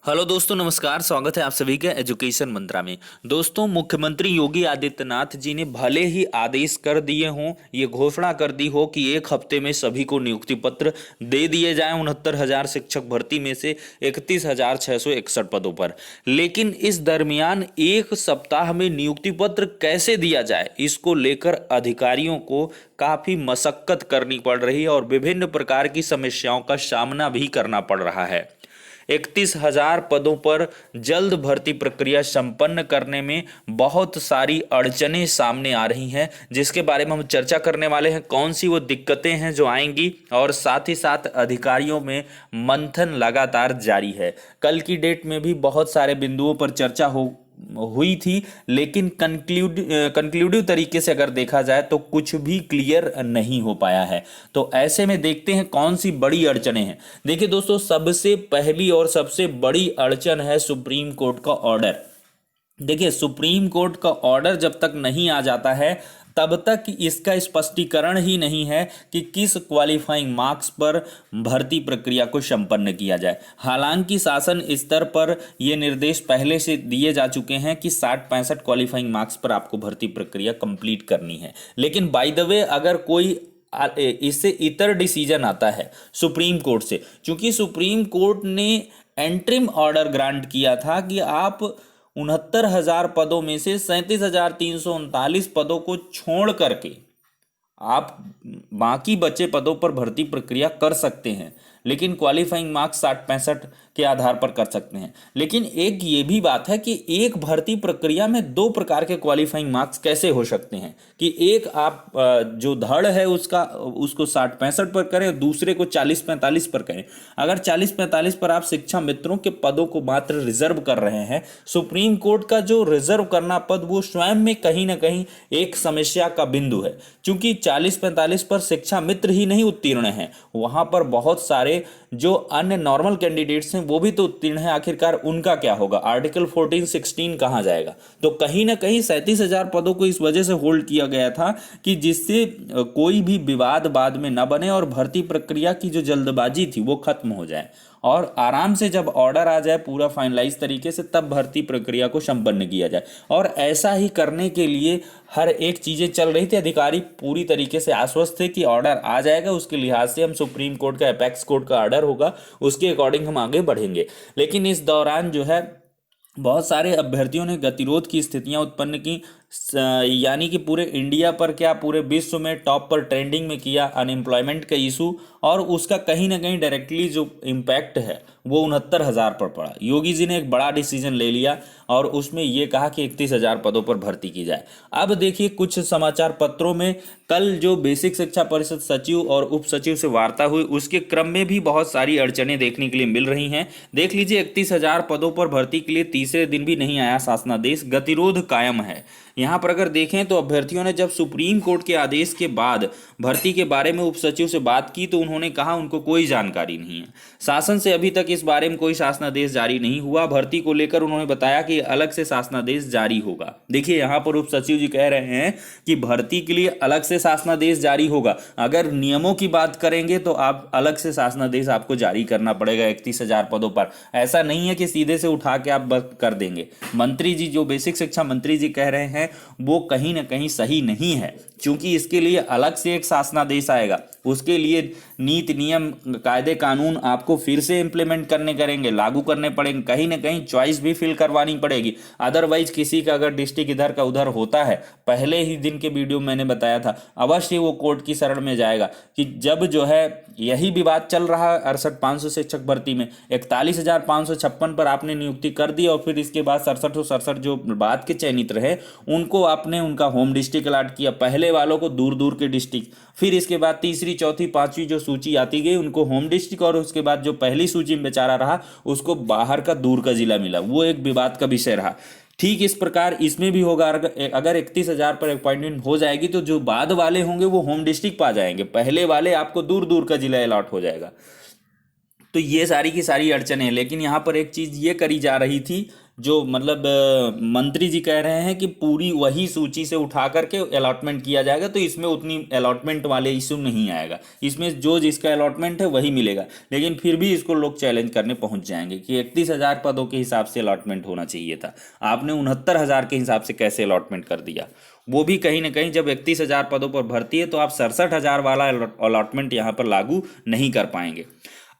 Hello दोस्तों, नमस्कार। स्वागत है आप सभी का एजुकेशन मंत्रा में। दोस्तों, मुख्यमंत्री योगी आदित्यनाथ जी ने भले ही आदेश कर दिए हों, ये घोषणा कर दी हो कि एक हफ्ते में सभी को नियुक्ति पत्र दे दिए जाएं 69,000 शिक्षक भर्ती में से 31,661 पदों पर, लेकिन इस दरमियान एक सप्ताह में नियुक्ति पत्र कैसे दिया जाए, इसको लेकर अधिकारियों को काफी मशक्कत करनी पड़ रही है और विभिन्न प्रकार की समस्याओं का सामना भी करना पड़ रहा है। 31,000 पदों पर जल्द भर्ती प्रक्रिया संपन्न करने में बहुत सारी अड़चनें सामने आ रही हैं, जिसके बारे में हम चर्चा करने वाले हैं। कौन सी वो दिक्कतें हैं जो आएंगी, और साथ ही साथ अधिकारियों में मंथन लगातार जारी है। कल की डेट में भी बहुत सारे बिंदुओं पर चर्चा हुई थी, लेकिन कंक्लूडिव तरीके से अगर देखा जाए तो कुछ भी क्लियर नहीं हो पाया है। तो ऐसे में देखते हैं कौन सी बड़ी अड़चनें हैं। देखिए दोस्तों, सबसे पहली और सबसे बड़ी अड़चन है सुप्रीम कोर्ट का ऑर्डर। देखिए, सुप्रीम कोर्ट का ऑर्डर जब तक नहीं आ जाता है तब तक इसका स्पष्टीकरण ही नहीं है कि किस क्वालिफाइंग मार्क्स पर भर्ती प्रक्रिया को संपन्न किया जाए। हालांकि शासन स्तर पर यह निर्देश पहले से दिए जा चुके हैं कि 60-65 क्वालिफाइंग मार्क्स पर आपको भर्ती प्रक्रिया कंप्लीट करनी है, लेकिन बाय द वे अगर कोई इससे इतर डिसीजन आता है सुप्रीम कोर्ट से, क्योंकि सुप्रीम कोर्ट ने एंट्रिम ऑर्डर ग्रांट किया था कि आप 69,000 पदों में से 37,339 पदों को छोड़ करके आप बाकी बचे पदों पर भर्ती प्रक्रिया कर सकते हैं, लेकिन क्वालिफाइंग मार्क्स 60-65 के आधार पर कर सकते हैं। लेकिन एक ये भी बात है कि एक भर्ती प्रक्रिया में दो प्रकार के क्वालिफाइंग मार्क्स कैसे हो सकते हैं कि एक आप जो धड़ है उसको 60-65 पर करें, दूसरे को 40-45 पर करें। अगर 40-45 पर आप शिक्षा मित्रों के पदों को मात्र रिजर्व कर रहे हैं, सुप्रीम कोर्ट का जो रिजर्व करना पद वो स्वयं में कहीं ना कहीं एक समस्या का बिंदु है, क्योंकि 40-45 पर शिक्षा मित्र ही नहीं उत्तीर्ण हैं, वहां पर बहुत सारे जो अन्य नॉर्मल कैंडिडेट्स हैं वो भी तो उत्तीर्ण हैं। आखिरकार उनका क्या होगा? आर्टिकल 14-16 कहां जाएगा? तो कहीं ना कहीं 37,000 पदों को इस वजह से होल्ड किया गया था कि जिससे कोई भी विवाद बाद में न बने और भर्ती प्रक्रिया की जो जल्दबाजी थी वो खत्म हो जाए, और आराम से जब ऑर्डर आ जाए पूरा फाइनलाइज तरीके से तब भर्ती प्रक्रिया को संपन्न किया जाए। और ऐसा ही करने के लिए हर एक चीज़ें चल रही थी। अधिकारी पूरी तरीके से आश्वस्त थे कि ऑर्डर आ जाएगा, उसके लिहाज से हम सुप्रीम कोर्ट का एपेक्स कोर्ट का ऑर्डर होगा उसके अकॉर्डिंग हम आगे बढ़ेंगे। लेकिन इस दौरान जो है बहुत सारे अभ्यर्थियों ने गतिरोध की स्थितियां उत्पन्न की, यानी कि पूरे इंडिया पर क्या पूरे विश्व में टॉप पर ट्रेंडिंग में किया अनएम्प्लॉयमेंट का इशू, और उसका कहीं ना कहीं डायरेक्टली जो इम्पैक्ट है वो 69,000 पर पड़ा। योगी जी ने एक बड़ा डिसीजन ले लिया और उसमें ये कहा कि 31,000 पदों पर भर्ती की जाए। अब देखिए, कुछ समाचार पत्रों में कल जो बेसिक शिक्षा परिषद सचिव और उप सचिव से वार्ता हुई उसके क्रम में भी बहुत सारी अड़चनें देखने के लिए मिल रही हैं। देख लीजिए, 31,000 पदों पर भर्ती के लिए तीसरे दिन भी नहीं आया शासनादेश, गतिरोध कायम है। यहां पर अगर देखें तो अभ्यर्थियों ने जब सुप्रीम कोर्ट के आदेश के बाद भर्ती के बारे में उप सचिव से बात की तो उन्होंने कहा उनको कोई जानकारी नहीं है। शासन से अभी तक इस बारे में कोई शासनादेश जारी नहीं हुआ। भर्ती को लेकर उन्होंने बताया कि अलग से शासनादेश जारी होगा। देखिए, यहां पर उप सचिव जी कह रहे हैं कि भर्ती के लिए अलग से शासनादेश जारी होगा। अगर नियमों की बात करेंगे तो आप अलग से शासनादेश आपको जारी करना पड़ेगा 31,000 पदों पर। ऐसा नहीं है कि सीधे से उठा के आप कर देंगे। मंत्री जी, जो बेसिक शिक्षा मंत्री जी कह रहे हैं वो कहीं ना कहीं सही नहीं है, क्योंकि इसके लिए अलग से एक शासनादेश आएगा, उसके लिए नीति नियम कायदे कानून आपको फिर से इंप्लीमेंट करेंगे, लागू करने पड़ेंगे, कहीं ना कहीं चॉइस भी फिल करवानी पड़ेगी। अदरवाइज किसी का अगर डिस्ट्रिक्ट इधर का उधर होता है, पहले ही दिन के वीडियो में मैंने बताया था, अवश्य वो कोर्ट की शरण में जाएगा कि जब जो है यही विवाद चल रहा है 68,500 शिक्षक भर्ती में 41,556 पर आपने नियुक्ति कर दी और फिर इसके बाद 67 जो बाद के चयनित रहे उनको आपने उनका होम डिस्ट्रिक्ट अलॉट किया, पहले वालों को दूर दूर के डिस्ट्रिक्ट, फिर इसके बाद तीसरी चौथी पांचवी जो सूची आती गई उनको होम डिस्ट्रिक्ट, और उसके बाद जो पहली सूची में बेचारा रहा उसको बाहर का दूर का जिला मिला, वो एक विवाद का विषय रहा। ठीक इस प्रकार इसमें भी होगा। अगर 31,000 पर अपॉइंटमेंट हो जाएगी तो जो बाद वाले होंगे वो होम डिस्ट्रिक्ट पा जाएंगे, पहले वाले आपको दूर दूर का जिला अलॉट हो जाएगा। तो ये सारी की सारी अड़चने हैं। लेकिन यहाँ पर एक चीज ये करी जा रही थी, जो मतलब मंत्री जी कह रहे हैं कि पूरी वही सूची से उठा करके अलॉटमेंट किया जाएगा, तो इसमें उतनी अलॉटमेंट वाले इशू नहीं आएगा, इसमें जो जिसका अलॉटमेंट है वही मिलेगा। लेकिन फिर भी इसको लोग चैलेंज करने पहुंच जाएंगे कि 31,000 पदों के हिसाब से अलॉटमेंट होना चाहिए था, आपने 69,000 के हिसाब से कैसे अलॉटमेंट कर दिया। वो भी कहीं ना कहीं जब 31,000 पदों पर भर्ती है तो आप 67,000 वाला अलॉटमेंट यहाँ पर लागू नहीं कर पाएंगे।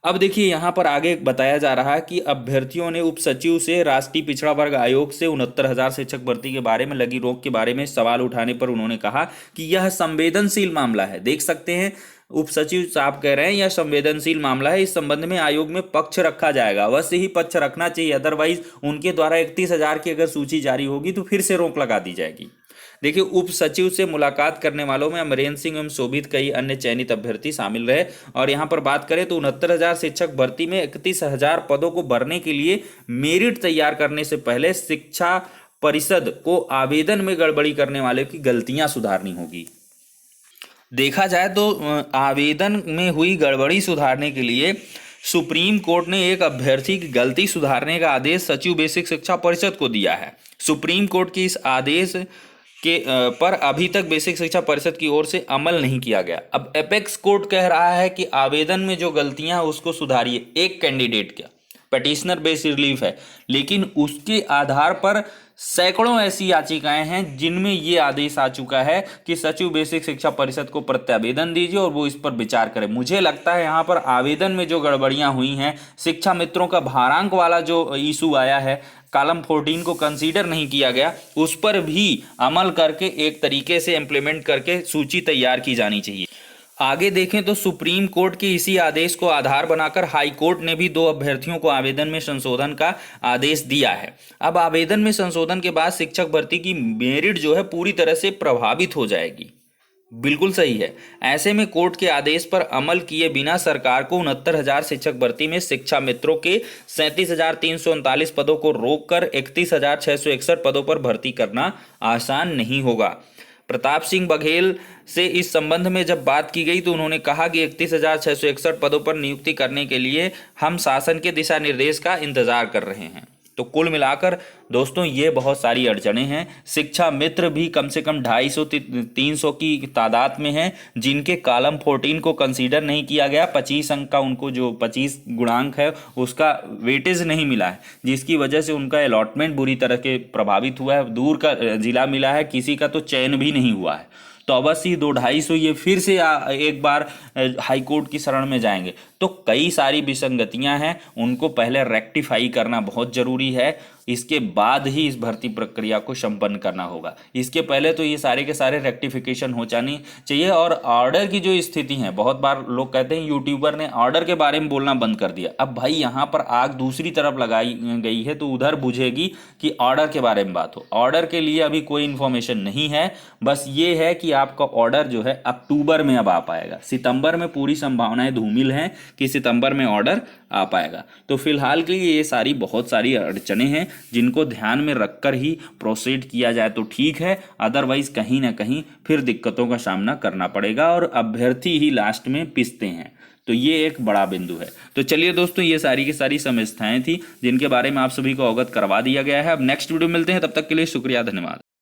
अब देखिए यहाँ पर आगे बताया जा रहा है कि अभ्यर्थियों ने उप सचिव से राष्ट्रीय पिछड़ा वर्ग आयोग से 69,000 शिक्षक भर्ती के बारे में लगी रोक के बारे में सवाल उठाने पर उन्होंने कहा कि यह संवेदनशील मामला है। देख सकते हैं उप सचिव साहब कह रहे हैं यह संवेदनशील मामला है, इस संबंध में आयोग में पक्ष रखा जाएगा। अवश्य ही पक्ष रखना चाहिए, अदरवाइज उनके द्वारा 31,000 की अगर सूची जारी होगी तो फिर से रोक लगा दी जाएगी। देखिए उप सचिव से मुलाकात करने वालों में अमरेंद्र सिंह एवं शोभित कई अन्य चयनित अभ्यर्थी शामिल रहे। और यहाँ पर बात करें तो 69,000 शिक्षक भर्ती में 31,000 पदों को भरने के लिए मेरिट तैयार करने से पहले शिक्षा परिषद को आवेदन में गड़बड़ी करने वाले की गलतियां सुधारनी होगी। देखा जाए तो आवेदन में हुई गड़बड़ी सुधारने के लिए सुप्रीम कोर्ट ने एक अभ्यर्थी की गलती सुधारने का आदेश सचिव बेसिक शिक्षा परिषद को दिया है। सुप्रीम कोर्ट के इस आदेश के पर अभी तक बेसिक शिक्षा परिषद की ओर से अमल नहीं किया गया। अब एपेक्स कोर्ट कह रहा है कि आवेदन में जो गलतियां हैं उसको सुधारिए। एक कैंडिडेट का पिटिशनर बेस्ड रिलीफ है, लेकिन उसके आधार पर सैकड़ों ऐसी याचिकाएं हैं जिनमें ये आदेश आ चुका है कि सचिव बेसिक शिक्षा परिषद को प्रत्यावेदन दीजिए और वो इस पर विचार करें। मुझे लगता है यहाँ पर आवेदन में जो गड़बड़ियां हुई हैं, शिक्षा मित्रों का भारांक वाला जो इशू आया है, कॉलम 14 को कंसीडर नहीं किया गया, उस पर भी अमल करके एक तरीके से इम्प्लीमेंट करके सूची तैयार की जानी चाहिए। आगे देखें तो सुप्रीम कोर्ट के इसी आदेश को आधार बनाकर हाई कोर्ट ने भी 2 अभ्यर्थियों को आवेदन में संशोधन का आदेश दिया है। अब आवेदन में संशोधन के बाद शिक्षक भर्ती की मेरिट जो है पूरी तरह से प्रभावित हो जाएगी। बिल्कुल सही है। ऐसे में कोर्ट के आदेश पर अमल किए बिना सरकार को 69,000 शिक्षक भर्ती में शिक्षा मित्रों के 37,339 पदों को रोककर 31,661 पदों पर भर्ती करना आसान नहीं होगा। प्रताप सिंह बघेल से इस संबंध में जब बात की गई तो उन्होंने कहा कि 31,661 पदों पर नियुक्ति करने के लिए हम शासन के दिशा निर्देश का इंतजार कर रहे हैं। तो कुल मिलाकर दोस्तों ये बहुत सारी अड़चनें हैं। शिक्षा मित्र भी कम से कम 250-300 की तादाद में हैं जिनके कॉलम 14 को कंसीडर नहीं किया गया। 25 अंक का उनको जो 25 गुणांक है उसका वेटेज नहीं मिला है, जिसकी वजह से उनका अलॉटमेंट बुरी तरह के प्रभावित हुआ है। दूर का जिला मिला है, किसी का तो चयन भी नहीं हुआ है। तो अवश्य ही 200-250 ये फिर से एक बार हाई कोर्ट की शरण में जाएंगे। तो कई सारी विसंगतियां हैं, उनको पहले रेक्टिफाई करना बहुत जरूरी है, इसके बाद ही इस भर्ती प्रक्रिया को संपन्न करना होगा। इसके पहले तो ये सारे के सारे रेक्टिफिकेशन हो जानी चाहिए। और ऑर्डर की जो स्थिति है, बहुत बार लोग कहते हैं यूट्यूबर ने ऑर्डर के बारे में बोलना बंद कर दिया। अब भाई यहाँ पर आग दूसरी तरफ लगाई गई है तो उधर बुझेगी कि ऑर्डर के बारे में बात हो। ऑर्डर के लिए अभी कोई इन्फॉर्मेशन नहीं है, बस ये है कि आपका ऑर्डर जो है अक्टूबर में अब आ पाएगा। सितंबर में पूरी संभावनाएं धूमिल हैं कि सितंबर में ऑर्डर आ पाएगा। तो फिलहाल के लिए ये सारी बहुत सारी अड़चनें हैं जिनको ध्यान में रखकर ही प्रोसीड किया जाए तो ठीक है, अदरवाइज कहीं ना कहीं फिर दिक्कतों का सामना करना पड़ेगा और अभ्यर्थी ही लास्ट में पिसते हैं। तो ये एक बड़ा बिंदु है। तो चलिए दोस्तों, ये सारी की सारी समस्याएं थी जिनके बारे में आप सभी को अवगत करवा दिया गया है। अब नेक्स्ट वीडियो मिलते हैं, तब तक के लिए शुक्रिया, धन्यवाद।